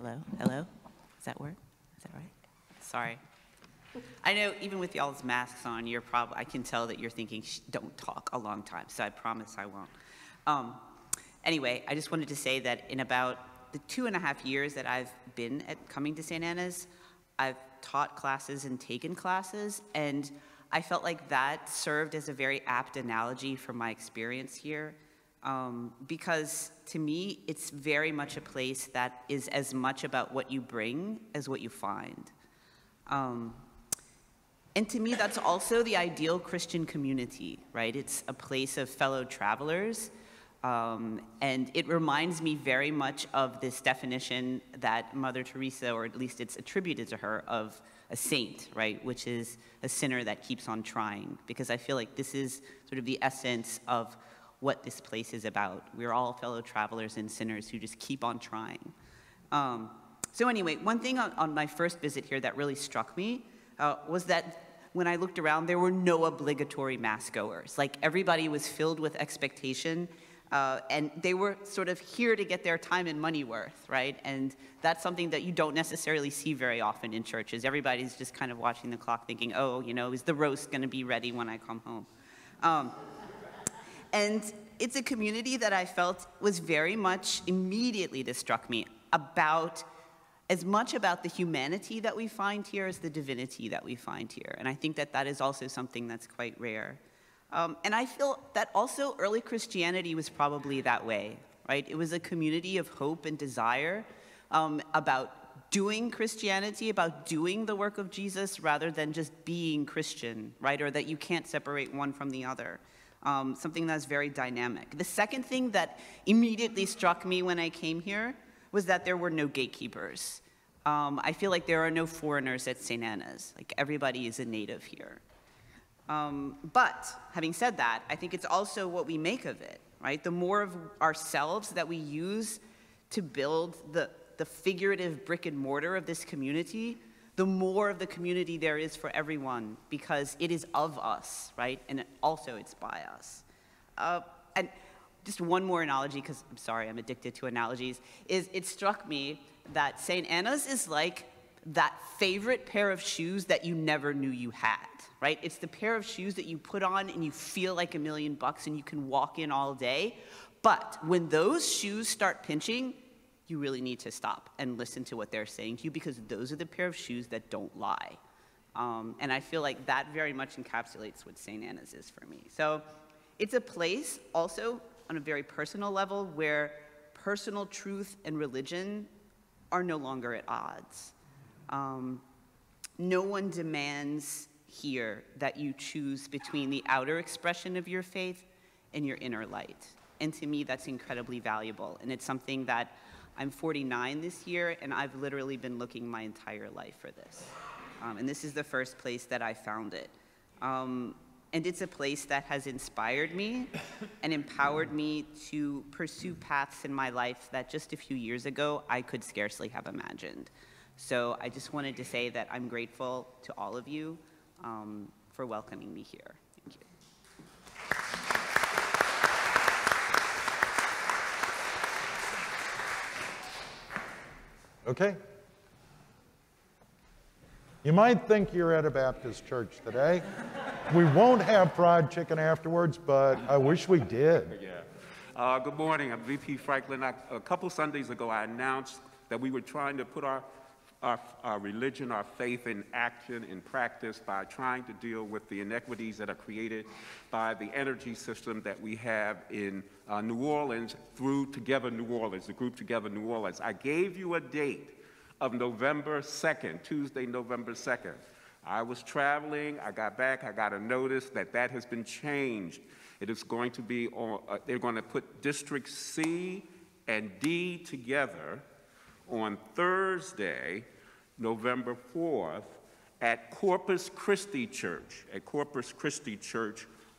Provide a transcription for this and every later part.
Hello? Hello? Does that work? Is that right? Sorry. I know even with y'all's masks on, I can tell that you're thinking, don't talk a long time, so I promise I won't. Anyway, I just wanted to say that in about the 2.5 years that I've been coming to St. Anna's, I've taught classes and taken classes, and I felt like that served as a very apt analogy for my experience here. Because to me, it's very much a place that is as much about what you bring as what you find. And to me, that's also the ideal Christian community, right? It's a place of fellow travelers. And it reminds me very much of this definition that Mother Teresa, or at least it's attributed to her, of a saint, right? Which is a sinner that keeps on trying. Because I feel like this is sort of the essence of what this place is about. We're all fellow travelers and sinners who just keep on trying. So anyway, one thing on my first visit here that really struck me was that when I looked around, there were no obligatory mass goers. Like, everybody was filled with expectation, and they were sort of here to get their time and money worth, right? And that's something that you don't necessarily see very often in churches. Everybody's just kind of watching the clock thinking, oh, you know, is the roast gonna be ready when I come home? And it's a community that I felt was very much, immediately this struck me, as much about the humanity that we find here as the divinity that we find here. And I think that that is also something that's quite rare. And I feel that also early Christianity was probably that way, right? It was a community of hope and desire about doing Christianity, about doing the work of Jesus rather than just being Christian, right? Or that you can't separate one from the other. Something that's very dynamic. The second thing that immediately struck me when I came here was that there were no gatekeepers. I feel like there are no foreigners at St. Anna's. Like, everybody is a native here. But having said that, I think it's also what we make of it, right? The more of ourselves that we use to build the figurative brick and mortar of this community, the more of the community there is for everyone, because it is of us, right? And also it's by us. And just one more analogy, because I'm sorry, I'm addicted to analogies, is it struck me that St. Anna's is like that favorite pair of shoes that you never knew you had, right? It's the pair of shoes that you put on and you feel like $1 million and you can walk in all day. But when those shoes start pinching, you really need to stop and listen to what they're saying to you, because those are the pair of shoes that don't lie. And I feel like that very much encapsulates what St. Anna's is for me. So it's a place also on a very personal level where personal truth and religion are no longer at odds. No one demands here that you choose between the outer expression of your faith and your inner light. And to me, that's incredibly valuable. And it's something that I'm 49 this year, and I've literally been looking my entire life for this. And this is the first place that I found it. And it's a place that has inspired me and empowered me to pursue paths in my life that just a few years ago I could scarcely have imagined. So I just wanted to say that I'm grateful to all of you for welcoming me here. Thank you. Okay. You might think you're at a Baptist church today. We won't have fried chicken afterwards, but I wish we did. Yeah. Good morning. I'm VP Franklin. A couple Sundays ago, I announced that we were trying to put our religion, our faith in action, in practice, by trying to deal with the inequities that are created by the energy system that we have in New Orleans through Together New Orleans, the group Together New Orleans. I gave you a date of November 2nd, Tuesday, November 2nd. I was traveling, I got back, I got a notice that that has been changed. It is going to be on, they're going to put District C and D together on Thursday, November 4th, at Corpus Christi Church,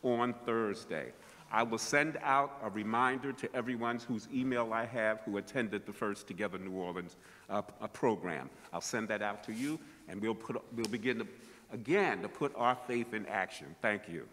on Thursday. I will send out a reminder to everyone whose email I have who attended the first Together New Orleans program. I'll send that out to you, and we'll begin again to put our faith in action. Thank you.